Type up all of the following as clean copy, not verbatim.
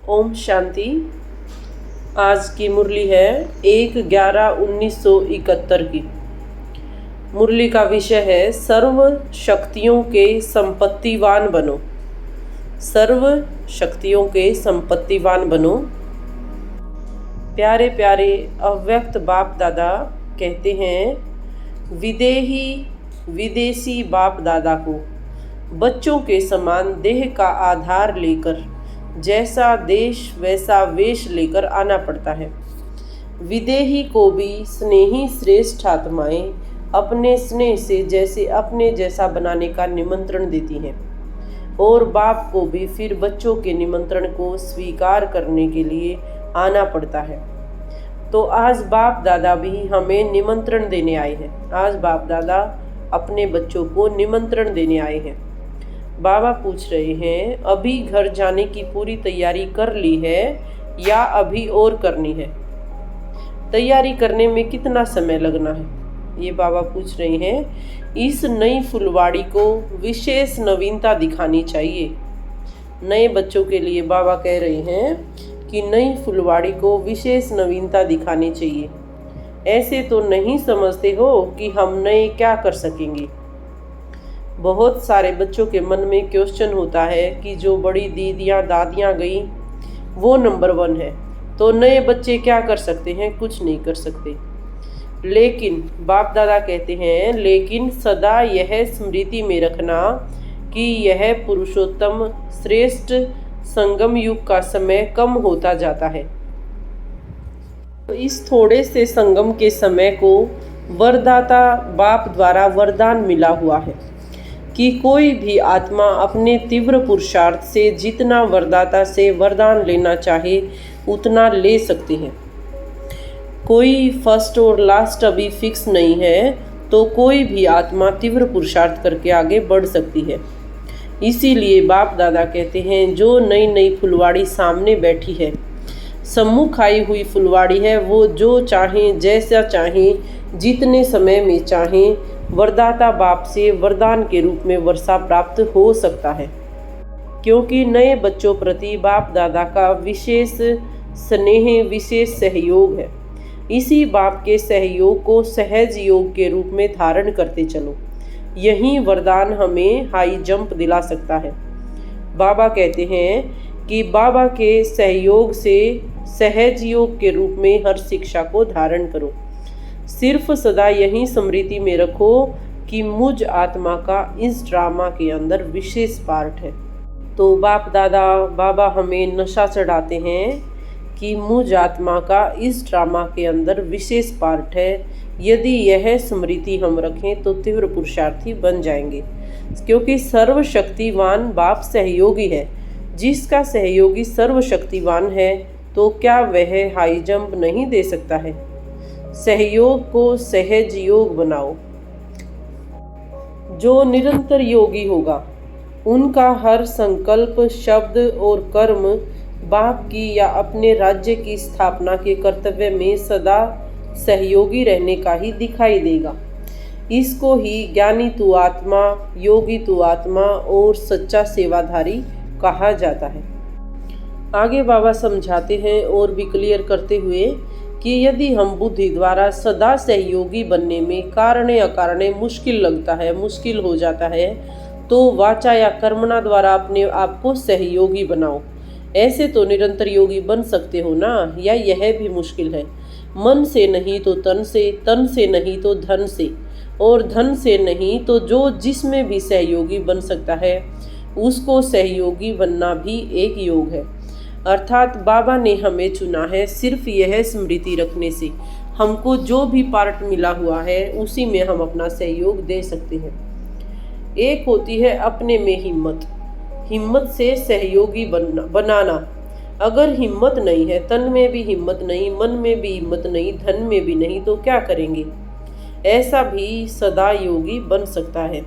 ओम शांति। आज की मुरली है 1/11/1971 की। मुरली का विषय है सर्व शक्तियों के संपत्तिवान बनो। सर्व शक्तियों के संपत्तिवान बनो। प्यारे प्यारे अव्यक्त बाप दादा कहते हैं, विदेशी बाप दादा को बच्चों के समान देह का आधार लेकर जैसा देश वैसा वेश लेकर आना पड़ता है। विदेही को भी स्नेही श्रेष्ठ आत्माएं अपने स्नेह से जैसे अपने जैसा बनाने का निमंत्रण देती हैं और बाप को भी फिर बच्चों के निमंत्रण को स्वीकार करने के लिए आना पड़ता है। तो आज बाप दादा भी हमें निमंत्रण देने आए हैं। आज बाप दादा अपने बच्चों को निमंत्रण देने आए हैं। बाबा पूछ रहे हैं, अभी घर जाने की पूरी तैयारी कर ली है या अभी और करनी है? तैयारी करने में कितना समय लगना है, ये बाबा पूछ रहे हैं। इस नई फुलवाड़ी को विशेष नवीनता दिखानी चाहिए। नए बच्चों के लिए बाबा कह रहे हैं कि नई फुलवाड़ी को विशेष नवीनता दिखानी चाहिए। ऐसे तो नहीं समझते हो कि हम नए क्या कर सकेंगे। बहुत सारे बच्चों के मन में क्वेश्चन होता है कि जो बड़ी दीदियाँ दादियाँ गई वो नंबर 1 है, तो नए बच्चे क्या कर सकते हैं? कुछ नहीं कर सकते। लेकिन बाप दादा कहते हैं, लेकिन सदा यह स्मृति में रखना कि यह पुरुषोत्तम श्रेष्ठ संगम युग का समय कम होता जाता है। तो इस थोड़े से संगम के समय को वरदाता बाप द्वारा वरदान मिला हुआ है कि कोई भी आत्मा अपने तीव्र पुरुषार्थ से जितना वरदाता से वरदान लेना चाहे उतना ले सकते हैं। कोई फर्स्ट और लास्ट अभी फिक्स नहीं है, तो कोई भी आत्मा तीव्र पुरुषार्थ करके आगे बढ़ सकती है। इसीलिए बाप दादा कहते हैं, जो नई नई फुलवाड़ी सामने बैठी है, सम्मुख आई हुई फुलवाड़ी है, वो जो चाहें जैसा चाहें जितने समय में चाहें वरदाता बाप से वरदान के रूप में वर्षा प्राप्त हो सकता है। क्योंकि नए बच्चों प्रति बाप दादा का विशेष स्नेह, विशेष सहयोग है। इसी बाप के सहयोग को सहज योग के रूप में धारण करते चलो। यही वरदान हमें हाई जंप दिला सकता है। बाबा कहते हैं कि बाबा के सहयोग से सहज योग के रूप में हर शिक्षा को धारण करो। सिर्फ सदा यही स्मृति में रखो कि मुझ आत्मा का इस ड्रामा के अंदर विशेष पार्ट है। तो बाप दादा बाबा हमें नशा चढ़ाते हैं कि मुझ आत्मा का इस ड्रामा के अंदर विशेष पार्ट है। यदि यह स्मृति हम रखें तो तीव्र पुरुषार्थी बन जाएंगे। क्योंकि सर्वशक्तिवान बाप सहयोगी है। जिसका सहयोगी सर्वशक्तिवान है तो क्या वह हाई जंप नहीं दे सकता है? सहयोग को सहज योग बनाओ। जो निरंतर योगी होगा उनका हर संकल्प, शब्द और कर्म बाप की या अपने राज्य की स्थापना के कर्तव्य में सदा सहयोगी रहने का ही दिखाई देगा। इसको ही ज्ञानी तू आत्मा, योगी तू आत्मा और सच्चा सेवाधारी कहा जाता है। आगे बाबा समझाते हैं और भी क्लियर करते हुए कि यदि हम बुद्धि द्वारा सदा सहयोगी बनने में कारणे अकारणे मुश्किल लगता है, मुश्किल हो जाता है, तो वाचा या कर्मणा द्वारा अपने आप को सहयोगी बनाओ। ऐसे तो निरंतर योगी बन सकते हो ना, या यह भी मुश्किल है? मन से नहीं तो तन से, तन से नहीं तो धन से, और धन से नहीं तो जो जिसमें भी सहयोगी बन सकता है उसको सहयोगी बनना भी एक योग है। अर्थात बाबा ने हमें चुना है सिर्फ यह स्मृति रखने से। हमको जो भी पार्ट मिला हुआ है उसी में हम अपना सहयोग दे सकते हैं। एक होती है अपने में हिम्मत, हिम्मत से सहयोगी बनाना। अगर हिम्मत नहीं है, तन में भी हिम्मत नहीं, मन में भी हिम्मत नहीं, धन में भी नहीं, तो क्या करेंगे? ऐसा भी सदा योगी बन सकता है।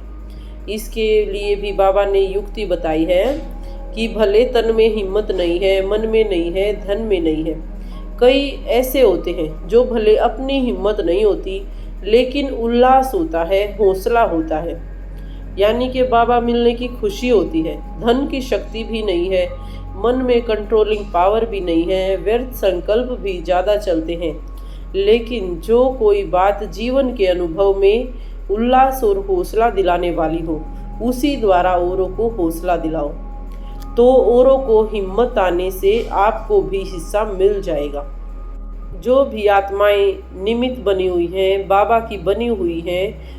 इसके लिए भी बाबा ने युक्ति बताई है कि भले तन में हिम्मत नहीं है, मन में नहीं है, धन में नहीं है। कई ऐसे होते हैं जो भले अपनी हिम्मत नहीं होती लेकिन उल्लास होता है, हौसला होता है, यानी कि बाबा मिलने की खुशी होती है। धन की शक्ति भी नहीं है, मन में कंट्रोलिंग पावर भी नहीं है, व्यर्थ संकल्प भी ज़्यादा चलते हैं। लेकिन जो कोई बात जीवन के अनुभव में उल्लास और हौसला दिलाने वाली हो, उसी द्वारा औरों को हौसला दिलाओ, तो औरों को हिम्मत आने से आपको भी हिस्सा मिल जाएगा। जो भी आत्माएं निमित्त बनी हुई हैं, बाबा की बनी हुई हैं,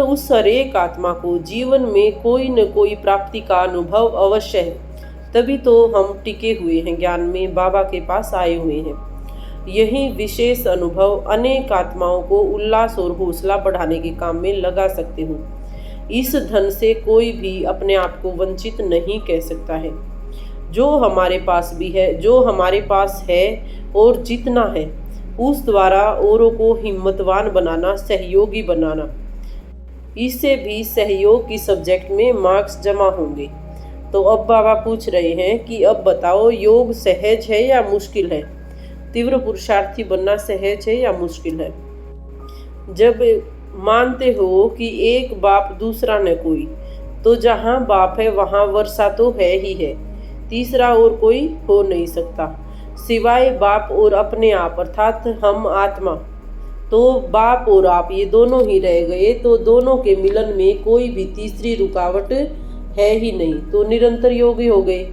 उस हर एक आत्मा को जीवन में कोई न कोई प्राप्ति का अनुभव अवश्य है। तभी तो हम टिके हुए हैं, ज्ञान में बाबा के पास आए हुए हैं। यही विशेष अनुभव अनेक आत्माओं को उल्लास और हौसला बढ़ाने के काम में लगा सकते हो। इस धन से कोई भी अपने आप को वंचित नहीं कह सकता है। जो हमारे पास भी है, जो हमारे पास है और जितना है, उस द्वारा औरों को हिम्मतवान बनाना, सहयोगी बनाना। इससे भी सहयोग की सब्जेक्ट में मार्क्स जमा होंगे। तो अब बाबा पूछ रहे हैं कि अब बताओ, योग सहज है या मुश्किल है? तीव्र पुरुषार्थी बनना सहज है या मुश्किल है? जब मानते हो कि एक बाप दूसरा न कोई, तो जहाँ बाप है वहाँ वर्षा तो है ही है, तीसरा और कोई हो नहीं सकता सिवाय बाप और अपने आप, अर्थात हम आत्मा। तो बाप और आप ये दोनों ही रह गए, तो दोनों के मिलन में कोई भी तीसरी रुकावट है ही नहीं, तो निरंतर योगी हो गए।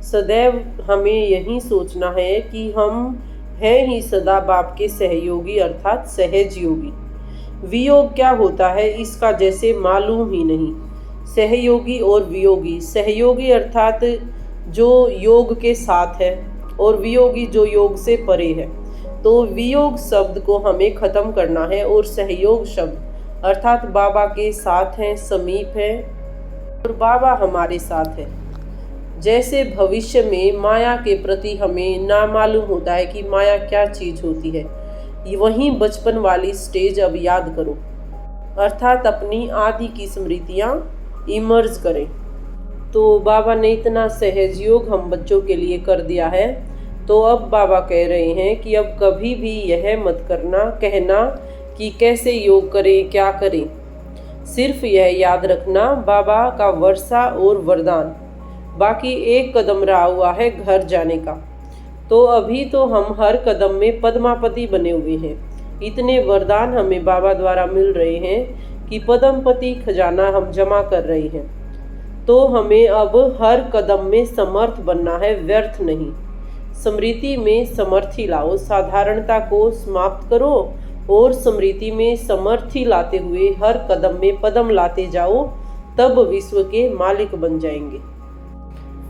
सदैव हमें यही सोचना है कि हम हैं ही सदा बाप के सहयोगी, अर्थात सहज योगी। वियोग क्या होता है इसका जैसे मालूम ही नहीं। सहयोगी और वियोगी, सहयोगी अर्थात जो योग के साथ है, और वियोगी जो योग से परे है। तो वियोग शब्द को हमें खत्म करना है और सहयोग शब्द अर्थात बाबा के साथ हैं, समीप है, और बाबा हमारे साथ है। जैसे भविष्य में माया के प्रति हमें ना मालूम होता है कि माया क्या चीज होती है, वहीं बचपन वाली स्टेज अब याद करो, अर्थात अपनी आदि की स्मृतियां इमर्ज करें। तो बाबा ने इतना सहज योग हम बच्चों के लिए कर दिया है। तो अब बाबा कह रहे हैं कि अब कभी भी यह मत कहना कि कैसे योग करें, क्या करें। सिर्फ यह याद रखना, बाबा का वर्षा और वरदान। बाकी एक कदम रहा हुआ है घर जाने का। तो अभी तो हम हर कदम में पद्मापति बने हुए हैं। इतने वरदान हमें बाबा द्वारा मिल रहे हैं कि पद्मपति खजाना हम जमा कर रहे हैं। तो हमें अब हर कदम में समर्थ बनना है, व्यर्थ नहीं। स्मृति में समर्थी लाओ, साधारणता को समाप्त करो और स्मृति में समर्थी लाते हुए हर कदम में पदम लाते जाओ, तब विश्व के मालिक बन जाएंगे।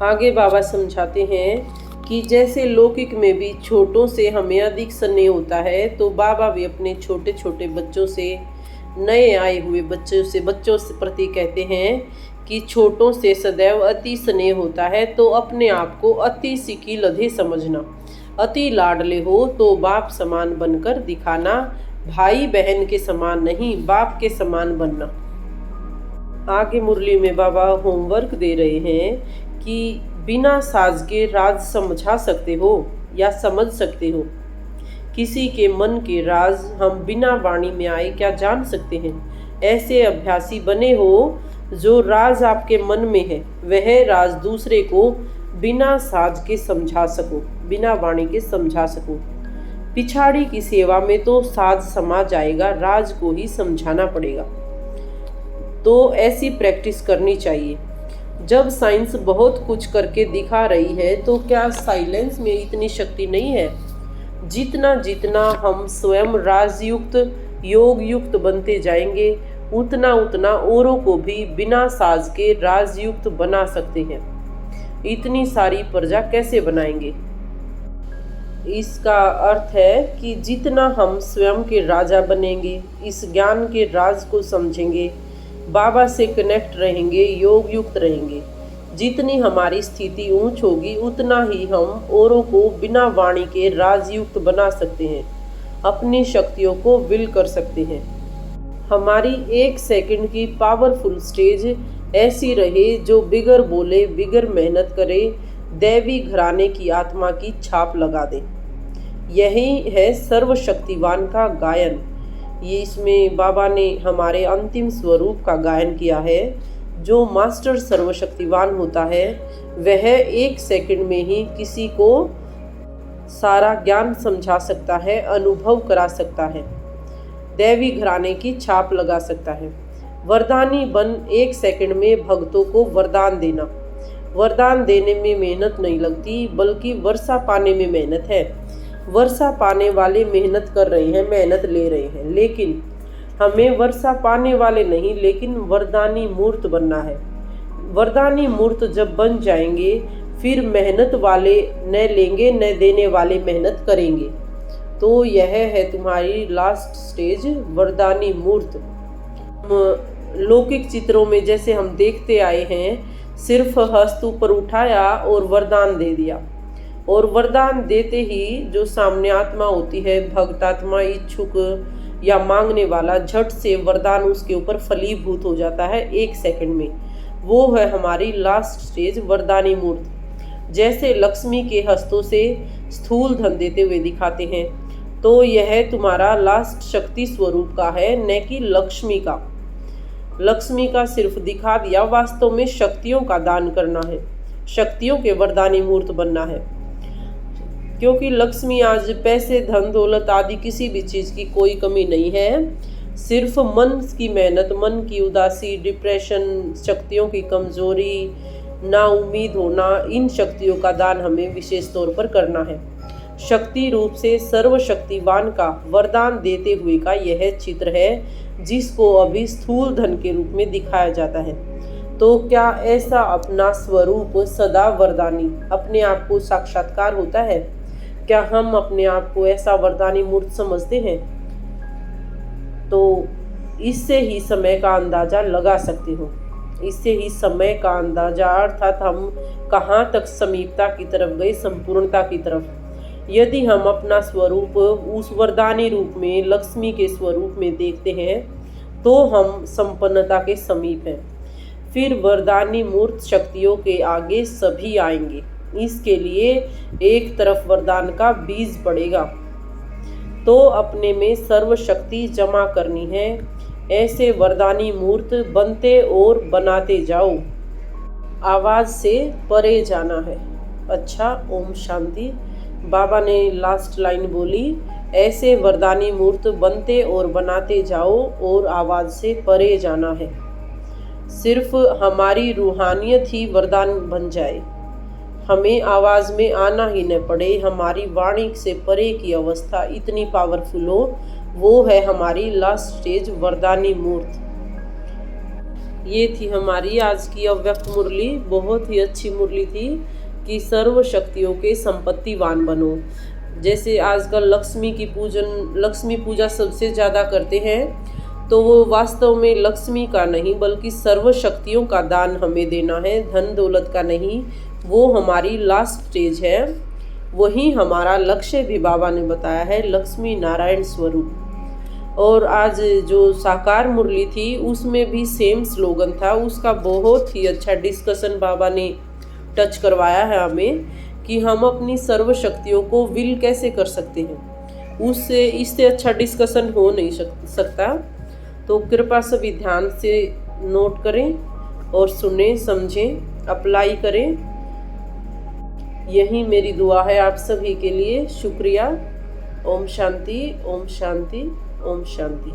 आगे बाबा समझाते हैं कि जैसे लौकिक में भी छोटों से हमें अधिक स्नेह होता है, तो बाबा भी अपने छोटे छोटे बच्चों से, नए आए हुए बच्चों से प्रति कहते हैं कि छोटों से सदैव अति स्नेह होता है। तो अपने आप को अति सिकी लधे समझना, अति लाडले हो तो बाप समान बनकर दिखाना, भाई बहन के समान नहीं, बाप के समान बनना। आगे मुरली में बाबा होमवर्क दे रहे हैं कि बिना साज के राज समझा सकते हो या समझ सकते हो। किसी के मन के राज हम बिना वाणी में आए क्या जान सकते हैं? ऐसे अभ्यासी बने हो जो राज आपके मन में है, वह राज दूसरे को बिना साज के समझा सको, बिना वाणी के समझा सको। पिछाड़ी की सेवा में तो साज समा जाएगा, राज को ही समझाना पड़ेगा। तो ऐसी प्रैक्टिस करनी चाहिए। जब साइंस बहुत कुछ करके दिखा रही है, तो क्या साइलेंस में इतनी शक्ति नहीं है? जितना जितना हम स्वयं राजयुक्त, योग युक्त बनते जाएंगे, उतना उतना औरों को भी बिना साज के राजयुक्त बना सकते हैं। इतनी सारी प्रजा कैसे बनाएंगे? इसका अर्थ है कि जितना हम स्वयं के राजा बनेंगे, इस ज्ञान के राज को समझेंगे, बाबा से कनेक्ट रहेंगे, योग युक्त रहेंगे, जितनी हमारी स्थिति ऊंच होगी, उतना ही हम औरों को बिना वाणी के राजयुक्त बना सकते हैं, अपनी शक्तियों को विल कर सकते हैं। हमारी 1 सेकंड की पावरफुल स्टेज ऐसी रहे जो बिगर बोले, बिगर मेहनत करे, दैवी घराने की आत्मा की छाप लगा दे। यही है सर्वशक्तिवान का गायन। ये इसमें बाबा ने हमारे अंतिम स्वरूप का गायन किया है, जो मास्टर सर्वशक्तिवान होता है वह 1 सेकंड में ही किसी को सारा ज्ञान समझा सकता है, अनुभव करा सकता है, दैवी घराने की छाप लगा सकता है। वरदानी बन 1 सेकंड में भक्तों को वरदान देना। वरदान देने में मेहनत नहीं लगती, बल्कि वर्षा पाने में मेहनत है। वर्षा पाने वाले मेहनत कर रहे हैं, मेहनत ले रहे हैं, लेकिन हमें वर्षा पाने वाले नहीं, लेकिन वरदानी मूर्त बनना है। वरदानी मूर्त जब बन जाएंगे फिर मेहनत वाले न लेंगे, न देने वाले मेहनत करेंगे। तो यह है तुम्हारी लास्ट स्टेज, वरदानी मूर्त। लौकिक चित्रों में जैसे हम देखते आए हैं, सिर्फ हस्त ऊपर उठाया और वरदान दे दिया, और वरदान देते ही जो सामने आत्मा होती है, भक्तात्मा, इच्छुक या मांगने वाला, झट से वरदान उसके ऊपर फलीभूत हो जाता है 1 सेकंड में। वो है हमारी लास्ट स्टेज, वरदानी मूर्त। जैसे लक्ष्मी के हस्तों से स्थूल धन देते हुए दिखाते हैं, तो यह तुम्हारा लास्ट शक्ति स्वरूप का है, न कि लक्ष्मी का। लक्ष्मी का सिर्फ दिखा दिया, वास्तव में शक्तियों का दान करना है, शक्तियों के वरदानी मूर्त बनना है। क्योंकि लक्ष्मी आज पैसे, धन दौलत आदि किसी भी चीज़ की कोई कमी नहीं है। सिर्फ मन की मेहनत, मन की उदासी, डिप्रेशन, शक्तियों की कमजोरी, ना उम्मीद होना, इन शक्तियों का दान हमें विशेष तौर पर करना है। शक्ति रूप से सर्वशक्तिवान का वरदान देते हुए का यह चित्र है, जिसको अभी स्थूल धन के रूप में दिखाया जाता है। तो क्या ऐसा अपना स्वरूप सदा वरदानी, अपने आप को साक्षात्कार होता है? क्या हम अपने आप को ऐसा वरदानी मूर्त समझते हैं? तो इससे ही समय का अंदाजा लगा सकते हो। इससे ही समय का अंदाजा, अर्थात हम कहाँ तक समीपता की तरफ गए, संपूर्णता की तरफ। यदि हम अपना स्वरूप उस वरदानी रूप में, लक्ष्मी के स्वरूप में देखते हैं, तो हम संपन्नता के समीप हैं। फिर वरदानी मूर्त शक्तियों के आगे सभी आएंगे। इसके लिए एक तरफ वरदान का बीज पड़ेगा, तो अपने में सर्वशक्ति जमा करनी है। ऐसे वरदानी मूर्त बनते और बनाते जाओ, आवाज से परे जाना है। अच्छा, ओम शांति। बाबा ने लास्ट लाइन बोली, ऐसे वरदानी मूर्त बनते और बनाते जाओ और आवाज से परे जाना है। सिर्फ हमारी रूहानियत ही वरदान बन जाए, हमें आवाज में आना ही न पड़े, हमारी वाणी से परे की अवस्था इतनी पावरफुल हो, वो है हमारी लास्ट स्टेज, वरदानी मूर्त। ये थी हमारी आज की अव्यक्त मुरली। बहुत ही अच्छी मुरली थी कि सर्व शक्तियों के संपत्तिवान बनो। जैसे आजकल लक्ष्मी पूजा सबसे ज़्यादा करते हैं, तो वो वास्तव में लक्ष्मी का नहीं, बल्कि सर्व शक्तियों का दान हमें देना है, धन दौलत का नहीं। वो हमारी लास्ट स्टेज है, वही हमारा लक्ष्य भी बाबा ने बताया है, लक्ष्मी नारायण स्वरूप। और आज जो साकार मुरली थी उसमें भी सेम स्लोगन था, उसका बहुत ही अच्छा डिस्कशन बाबा ने टच करवाया है हमें कि हम अपनी सर्व शक्तियों को विल कैसे कर सकते हैं। उससे इससे अच्छा डिस्कशन हो नहीं सकता। तो कृपया सभी ध्यान से नोट करें और सुने, समझें, अप्लाई करें। यही मेरी दुआ है आप सभी के लिए। शुक्रिया। ओम शांति, ओम शांति, ओम शांति।